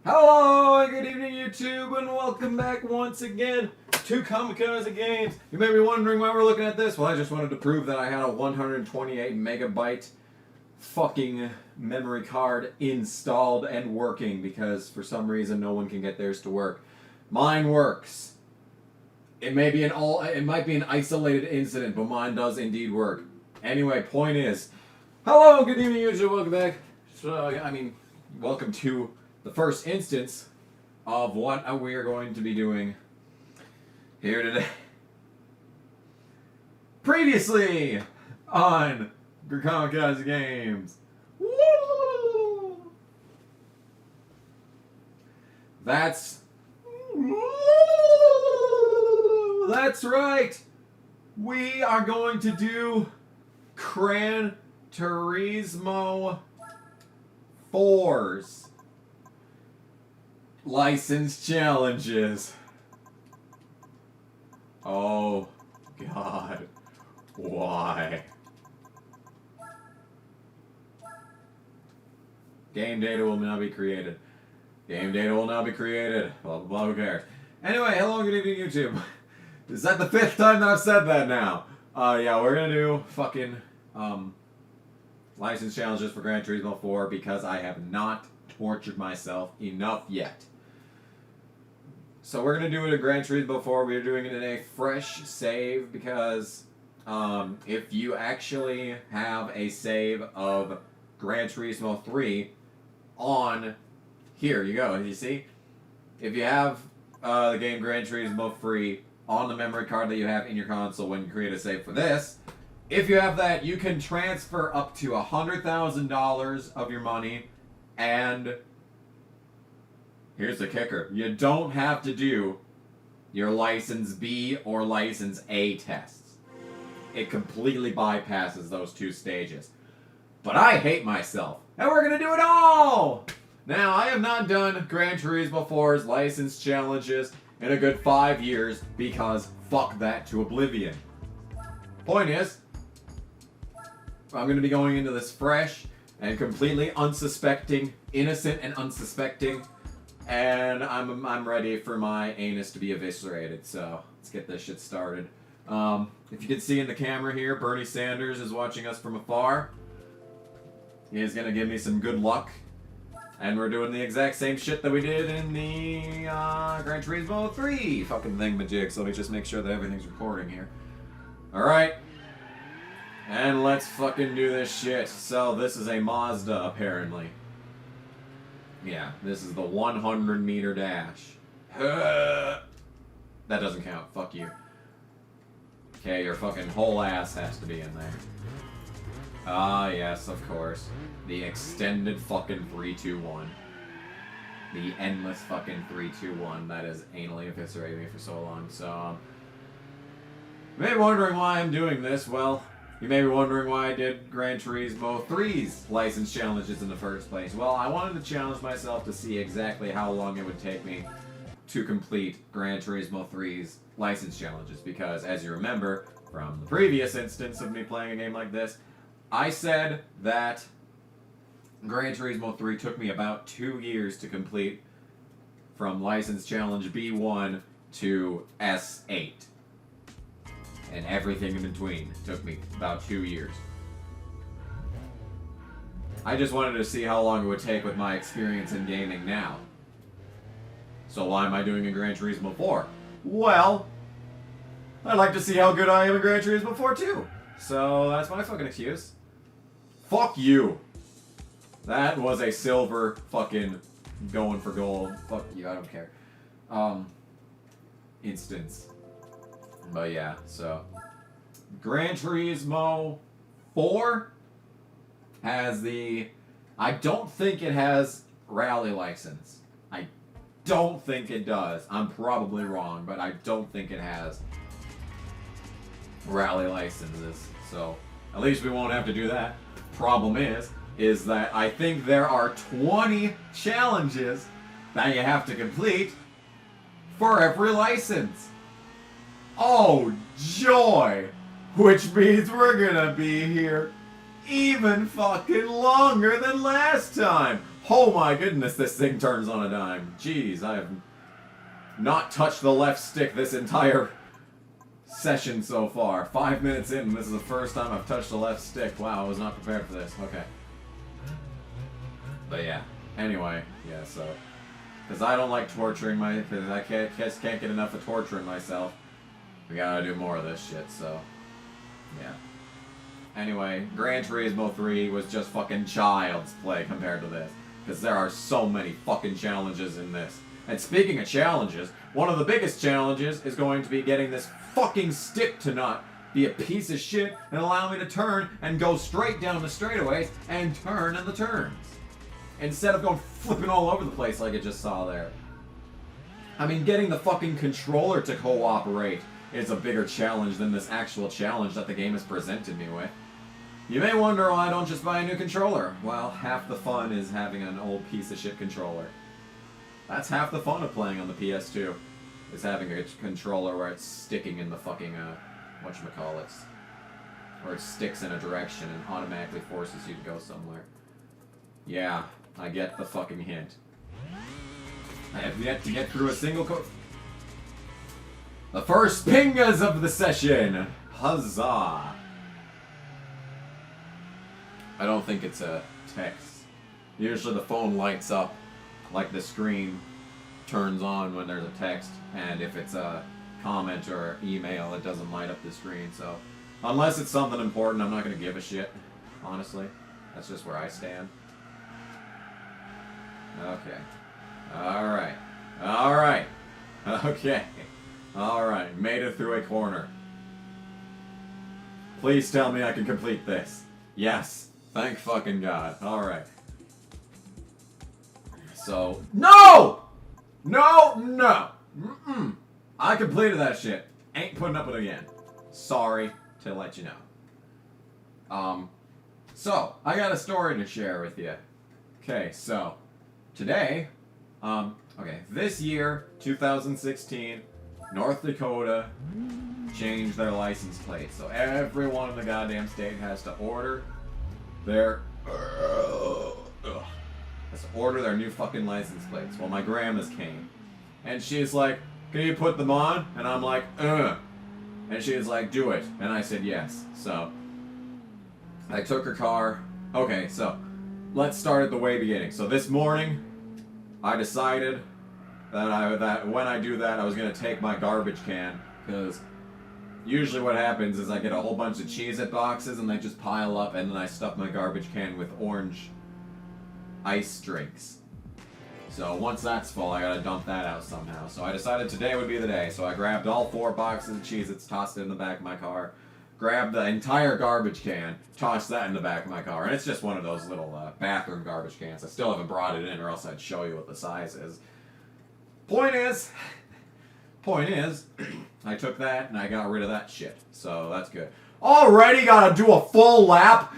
Hello and good evening YouTube and welcome back once again to Kamikaze Games. You may be wondering why we're looking at this. Well, I just wanted to prove that I had a 128 megabyte fucking memory card installed and working because for some reason no one can get theirs to work. Mine works. It might be an isolated incident, but mine does indeed work. Anyway, point is, hello, good evening YouTube, welcome back. Welcome to the first instance of what we are going to be doing here today. Previously on Kamikaze Games. Woo! That's right. We are going to do Gran Turismo 4's license challenges. Oh God, why? Game data will now be created. Game data will now be created. Blah blah blah, who cares? Anyway, hello, good evening YouTube. Is that the 5th time that I've said that now? Yeah, we're gonna do fucking license challenges for Gran Turismo 4 because I have not tortured myself enough yet. So we're going to do it at Gran Turismo 4. We're doing it in a fresh save because if you actually have a save of Gran Turismo 3 on... Here you go. You see? If you have the game Gran Turismo 3 on the memory card that you have in your console when you create a save for this, if you have that, you can transfer up to $100,000 of your money, and here's the kicker. You don't have to do your License B or License A tests. It completely bypasses those two stages. But I hate myself, and we're going to do it all! Now, I have not done Gran Turismo 4's license challenges in a good 5 years because fuck that to oblivion. Point is, I'm going to be going into this fresh and completely unsuspecting, innocent and unsuspecting, and I'm ready for my anus to be eviscerated, so let's get this shit started. If you can see in the camera here, Bernie Sanders is watching us from afar. He is going to give me some good luck, and we're doing the exact same shit that we did in the Gran Turismo 3 fucking thingamajig, so let me just make sure that everything's recording here. Alright. And let's fucking do this shit. So this is a Mazda, apparently. Yeah, this is the 100 meter dash. That doesn't count. Fuck you. Okay, your fucking whole ass has to be in there. Ah, yes, of course. The extended fucking 3-2-1. The endless fucking 3-2-1 that has anally eviscerated me for so long. So, you may be wondering why I'm doing this. Well, you may be wondering why I did Gran Turismo 3's license challenges in the first place. Well, I wanted to challenge myself to see exactly how long it would take me to complete Gran Turismo 3's license challenges. Because, as you remember from the previous instance of me playing a game like this, I said that Gran Turismo 3 took me about 2 years to complete from license challenge B1 to S8. And everything in between took me about 2 years. I just wanted to see how long it would take with my experience in gaming now. So why am I doing a Gran Turismo 4? Well, I'd like to see how good I am in Gran Turismo 4 too. So that's my fucking excuse. Fuck you. That was a silver fucking going for gold. Fuck you, I don't care. Instance. But yeah, so Gran Turismo 4 has the... I don't think it has rally license. I don't think it does. I'm probably wrong, but I don't think it has rally licenses. So at least we won't have to do that. Problem is that I think there are 20 challenges that you have to complete for every license. Oh, joy! Which means we're gonna be here even fucking longer than last time. Oh my goodness, this thing turns on a dime. Jeez, I have not touched the left stick this entire session so far. 5 minutes in, and this is the first time I've touched the left stick. Wow, I was not prepared for this. Okay. But yeah. Anyway, yeah, so... Because I don't like torturing because I can't get enough of torturing myself. We gotta do more of this shit, so... Yeah. Anyway, Gran Turismo 3 was just fucking child's play compared to this. Because there are so many fucking challenges in this. And speaking of challenges, one of the biggest challenges is going to be getting this fucking stick to not be a piece of shit and allow me to turn and go straight down the straightaways and turn in the turns. Instead of going flipping all over the place like I just saw there. I mean, getting the fucking controller to cooperate is a bigger challenge than this actual challenge that the game has presented me with. You may wonder why I don't just buy a new controller. Well, half the fun is having an old piece of shit controller. That's half the fun of playing on the PS2, is having a controller where it's sticking in the fucking, whatchamacallits. Or it sticks in a direction and automatically forces you to go somewhere. Yeah, I get the fucking hint. I have yet to get through a single The first pingas of the session! Huzzah! I don't think it's a text. Usually the phone lights up like the screen turns on when there's a text, and if it's a comment or email, it doesn't light up the screen, so... Unless it's something important, I'm not gonna give a shit, honestly. That's just where I stand. Okay. Alright. Alright. Okay. Alright. Made it through a corner. Please tell me I can complete this. Yes. Thank fucking God. Alright. So... No! No! No! Mm-mm. I completed that shit. Ain't putting up with it again. Sorry to let you know. So, I got a story to share with you. Okay, so... Today, okay, this year, 2016, North Dakota changed their license plate. So everyone in the goddamn state has to order their, has to order their new fucking license plates. Well, my grandma's came. And she's like, can you put them on? And I'm like, And she's like, do it. And I said yes. So, I took her car. Okay, so... Let's start at the way beginning. So this morning, I decided that when I do that, I was gonna take my garbage can, because usually what happens is I get a whole bunch of Cheez-It boxes and they just pile up, and then I stuff my garbage can with orange ice drinks. So once that's full, I gotta dump that out somehow. So I decided today would be the day. So I grabbed all 4 boxes of Cheez-Its, tossed it in the back of my car. Grabbed the entire garbage can, tossed that in the back of my car, and it's just one of those little bathroom garbage cans. I still haven't brought it in, or else I'd show you what the size is. Point is, I took that and I got rid of that shit, so that's good. Already gotta do a full lap?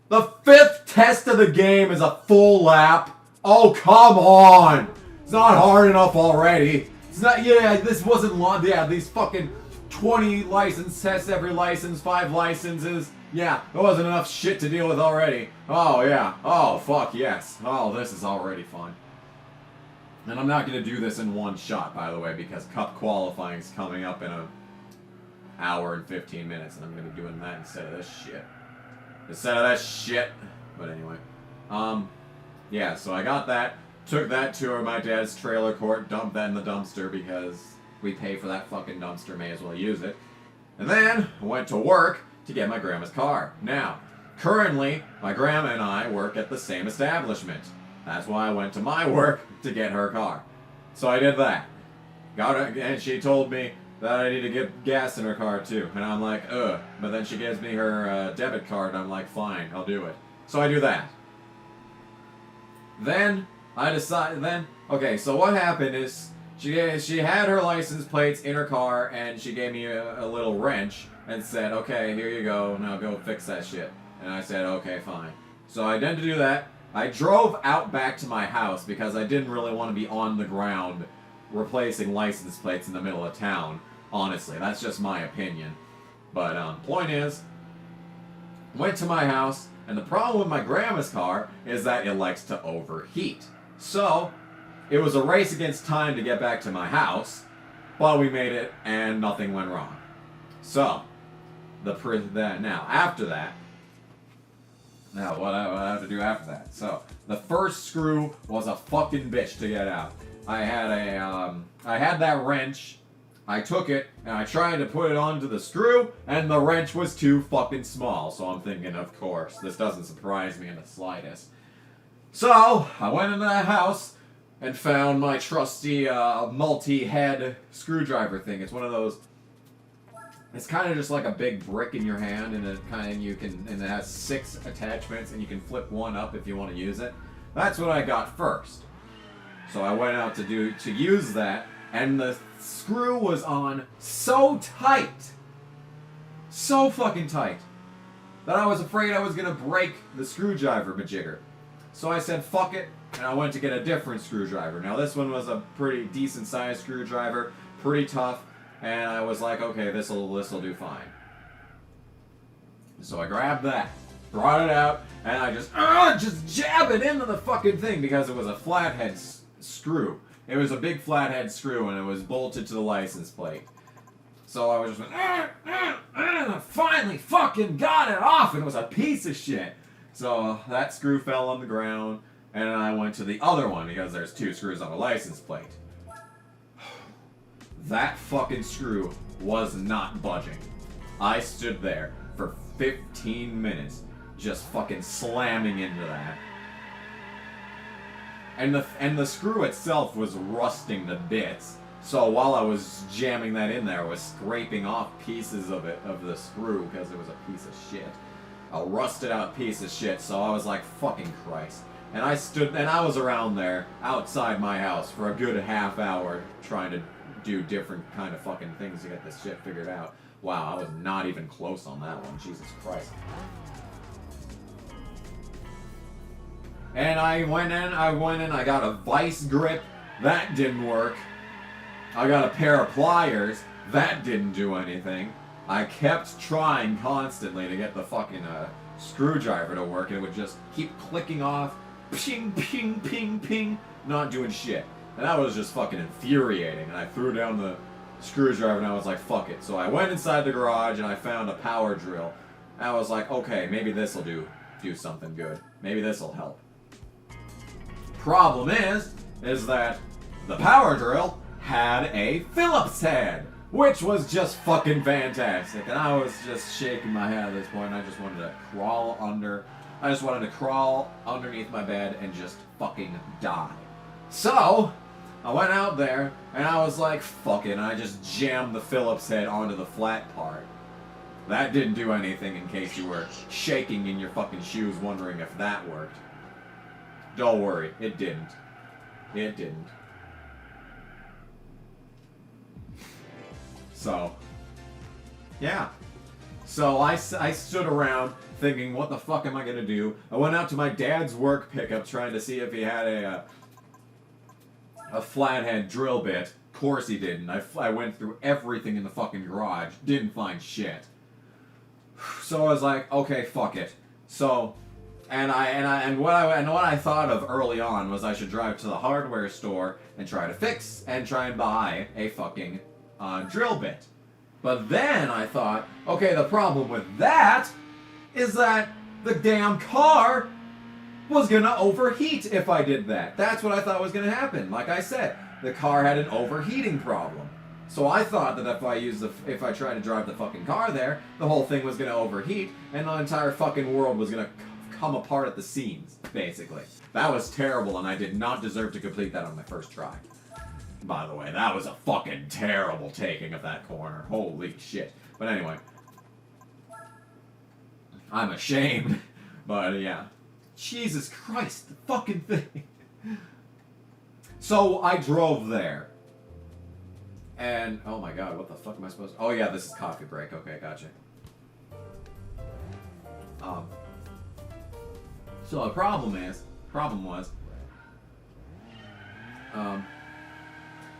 The 5th test of the game is a full lap? Oh, come on! It's not hard enough already. It's not, yeah, this wasn't long, yeah, these fucking... 20 license tests, every license, 5 licenses. Yeah, there wasn't enough shit to deal with already. Oh, yeah. Oh, fuck, yes. Oh, this is already fun. And I'm not going to do this in one shot, by the way, because Cup qualifying is coming up in an hour and 15 minutes, and I'm going to be doing that instead of this shit. But anyway. Yeah, so I got that. Took that to my dad's trailer court, dumped that in the dumpster because... we pay for that fucking dumpster, may as well use it. And then, I went to work to get my grandma's car. Now, currently, my grandma and I work at the same establishment. That's why I went to my work to get her car. So I did that. And she told me that I need to get gas in her car too. And I'm like, ugh. But then she gives me her debit card, and I'm like, fine, I'll do it. So I do that. Then, okay, so what happened is, she had her license plates in her car, and she gave me a little wrench and said, okay, here you go, now go fix that shit. And I said, okay, fine. So I didn't do that. I drove out back to my house because I didn't really want to be on the ground replacing license plates in the middle of town. Honestly, that's just my opinion. But, point is, went to my house, And the problem with my grandma's car is that it likes to overheat. So, it was a race against time to get back to my house, but we made it and nothing went wrong. So, after that, what I have to do after that? So, the first screw was a fucking bitch to get out. I had that wrench. I took it and I tried to put it onto the screw, and the wrench was too fucking small. So I'm thinking, of course, this doesn't surprise me in the slightest. So I went into the house and found my trusty multi-head screwdriver thing. It's one of those. It's kind of just like a big brick in your hand, and it has 6 attachments, and you can flip one up if you want to use it. That's what I got first. So I went out to use that, and the screw was on so tight, so fucking tight, that I was afraid I was gonna break the screwdriver majigger. So I said fuck it, and I went to get a different screwdriver. Now this one was a pretty decent sized screwdriver, pretty tough, and I was like, okay, this'll do fine. So I grabbed that, brought it out, and I just jab it into the fucking thing because it was a flathead screw. It was a big flathead screw, and it was bolted to the license plate. So I was just I finally fucking got it off, and it was a piece of shit. So that screw fell on the ground, and I went to the other one because there's 2 screws on a license plate. That fucking screw was not budging. I stood there for 15 minutes just fucking slamming into that. And the screw itself was rusting to bits. So while I was jamming that in there, I was scraping off pieces of the screw because it was a piece of shit. A rusted out piece of shit. So I was like, fucking Christ. And I was around there outside my house for a good half hour trying to do different kind of fucking things to get this shit figured out. Wow, I was not even close on that one. Jesus Christ. And I went in, I got a vice grip, that didn't work. I got a pair of pliers, that didn't do anything. I kept trying constantly to get the fucking screwdriver to work, and it would just keep clicking off, ping, ping, ping, ping, not doing shit. And that was just fucking infuriating, and I threw down the screwdriver and I was like, fuck it. So I went inside the garage and I found a power drill. And I was like, okay, maybe this'll do something good. Maybe this'll help. Problem is that the power drill had a Phillips head, which was just fucking fantastic. And I was just shaking my head at this point. I just wanted to crawl underneath my bed and just fucking die. So I went out there and I was like, fuck it, and I just jammed the Phillips head onto the flat part. That didn't do anything, in case you were shaking in your fucking shoes wondering if that worked. Don't worry, it didn't. It didn't. So, yeah. So I stood around thinking, what the fuck am I gonna do? I went out to my dad's work pickup trying to see if he had a flathead drill bit. Of course he didn't. I went through everything in the fucking garage. Didn't find shit. So I was like, okay, fuck it. So, what I thought of early on was I should drive to the hardware store and try and buy a fucking drill bit. But then I thought, okay, the problem with that is that the damn car was gonna overheat if I did that. That's what I thought was gonna happen. Like I said, the car had an overheating problem. So I thought that if I tried to drive the fucking car there, the whole thing was gonna overheat and the entire fucking world was gonna come apart at the seams, basically. That was terrible, and I did not deserve to complete that on my first try. By the way, that was a fucking terrible taking of that corner. Holy shit. But anyway. I'm ashamed. But yeah. Jesus Christ, the fucking thing. So I drove there. And, oh my god, what the fuck am I supposed to... Oh yeah, this is coffee break. Okay, gotcha. So the problem was,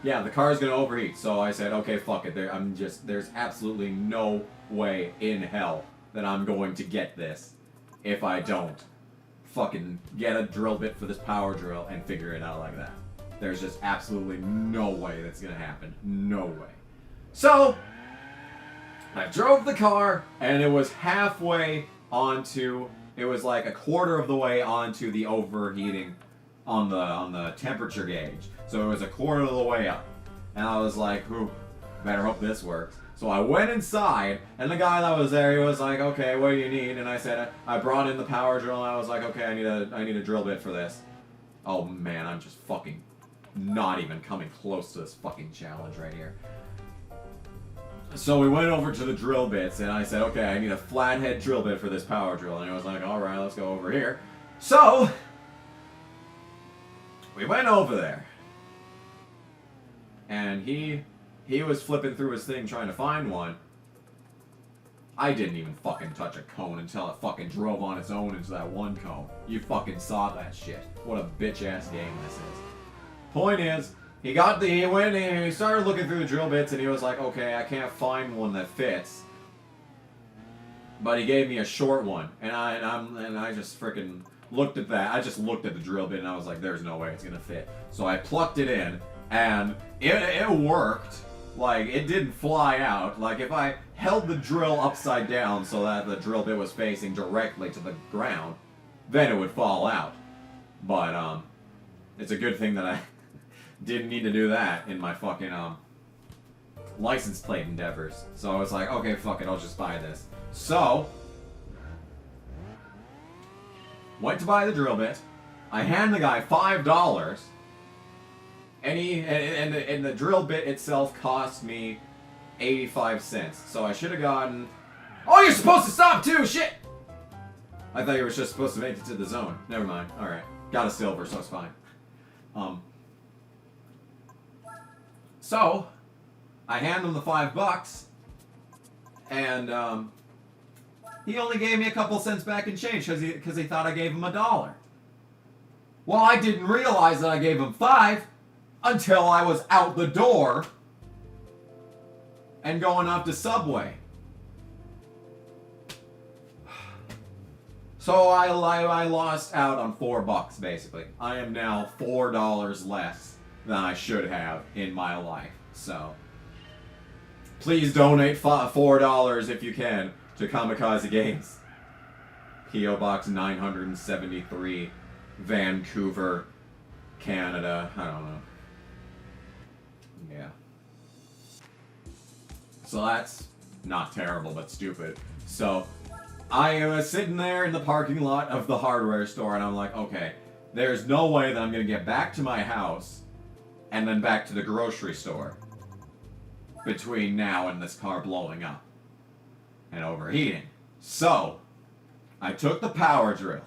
yeah, the car's gonna overheat. So I said, okay, fuck it. There's absolutely no way in hell that I'm going to get this if I don't fucking get a drill bit for this power drill and figure it out like that. There's just absolutely no way that's gonna happen. No way. So, I drove the car, and it was halfway onto, it was like a quarter of the way onto the overheating on the temperature gauge. So it was a quarter of the way up. And I was like, ooh, better hope this works. So I went inside, and the guy that was there, he was like, okay, what do you need? And I said, I brought in the power drill, and I was like, okay, I need a drill bit for this. Oh man, I'm just fucking not even coming close to this fucking challenge right here. So we went over to the drill bits, and I said, okay, I need a flathead drill bit for this power drill. And he was like, alright, let's go over here. So, we went over there. And he was flipping through his thing trying to find one. I didn't even fucking touch a cone until it fucking drove on its own into that one cone. You fucking saw that shit. What a bitch-ass game this is. Point is, he went in, he started looking through the drill bits, and he was like, okay, I can't find one that fits. But he gave me a short one, and I just freaking looked at that. I just looked at the drill bit, and I was like, there's no way it's gonna fit. So I plucked it in, and it worked. Like, it didn't fly out. Like, if I held the drill upside down so that the drill bit was facing directly to the ground, then it would fall out. But, it's a good thing that I didn't need to do that in my fucking, license plate endeavors. So I was like, okay, fuck it, I'll just buy this. So, went to buy the drill bit. I hand the guy $5. And the drill bit itself cost me 85 cents. So I should have gotten... Oh, you're supposed to stop too! Shit! I thought you were just supposed to make it to the zone. Never mind. Alright. Got a silver, so it's fine. So, I hand him the $5, and he only gave me a couple cents back in change because he thought I gave him $1. Well, I didn't realize that I gave him $5 until I was out the door and going up to Subway. So I lost out on $4 basically. I am now $4 less than I should have in my life. So please donate $4 if you can to Kamikaze Games. P.O. Box 973, Vancouver, Canada. I don't know. Yeah. So that's not terrible, but stupid. So I was sitting there in the parking lot of the hardware store, and I'm like, okay, there's no way that I'm going to get back to my house and then back to the grocery store between now and this car blowing up and overheating. So I took the power drill.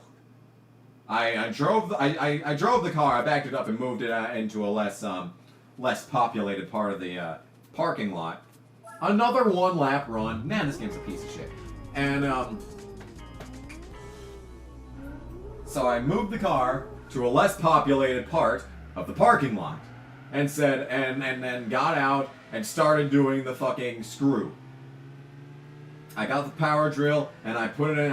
I drove the car. I backed it up and moved it into a less populated part of the parking lot. Another one lap run. Man, this game's a piece of shit. And so I moved the car to a less populated part of the parking lot, and then got out and started doing the fucking screw. I got the power drill and I put it in.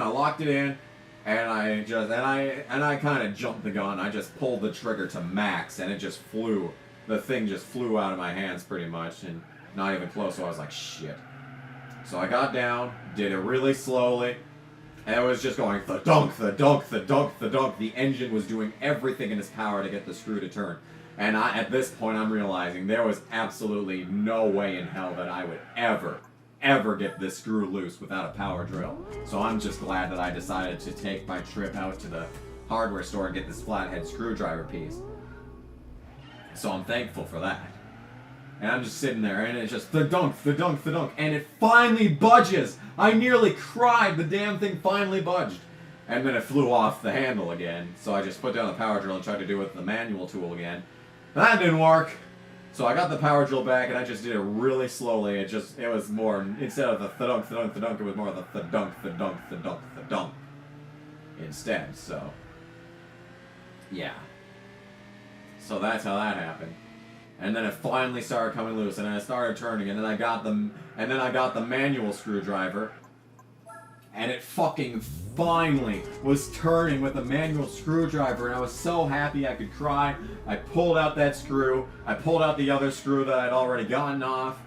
I locked it in. And I kind of jumped the gun. I just pulled the trigger to max, and it just flew. The thing just flew out of my hands pretty much, and not even close. So I was like, shit. So I got down, did it really slowly, and it was just going thudunk, thudunk, thudunk, thudunk. The engine was doing everything in its power to get the screw to turn. And at this point, I'm realizing there was absolutely no way in hell that I would ever get this screw loose without a power drill. So I'm just glad that I decided to take my trip out to the hardware store and get this flathead screwdriver piece. So I'm thankful for that. And I'm just sitting there, and it's just thudunk, thudunk, thudunk, and it finally budges! I nearly cried, the damn thing finally budged. And then it flew off the handle again, so I just put down the power drill and tried to do it with the manual tool again. That didn't work! So I got the power drill back, and I just did it really slowly. It was more, instead of the thudunk, thudunk, thudunk, it was more of the thudunk, thudunk, thudunk, thudunk instead, so yeah. So that's how that happened. And then it finally started coming loose, and then it started turning, and then I got the manual screwdriver, and it fucking finally was turning with a manual screwdriver, and I was so happy I could cry. I pulled out that screw, I pulled out the other screw that I'd already gotten off,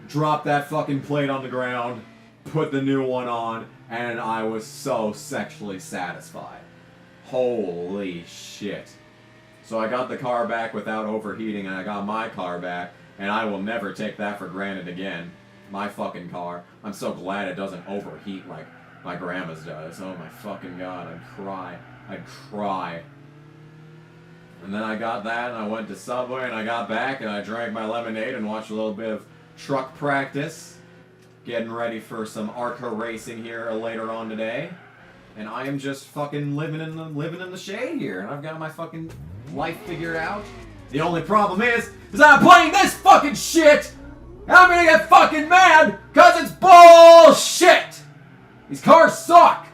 dropped that fucking plate on the ground, put the new one on, and I was so sexually satisfied. Holy shit. So I got the car back without overheating, and I got my car back, and I will never take that for granted again. My fucking car. I'm so glad it doesn't overheat like my grandma's does. Oh my fucking god, I'd cry. I'd cry. And then I got that, and I went to Subway, and I got back, and I drank my lemonade and watched a little bit of truck practice. Getting ready for some ARCA racing here later on today. And I am just fucking living in the shade here, and I've got my fucking life figured out. The only problem is I'm playing this fucking shit! And I'm gonna get fucking mad, cause it's bullshit! These cars suck!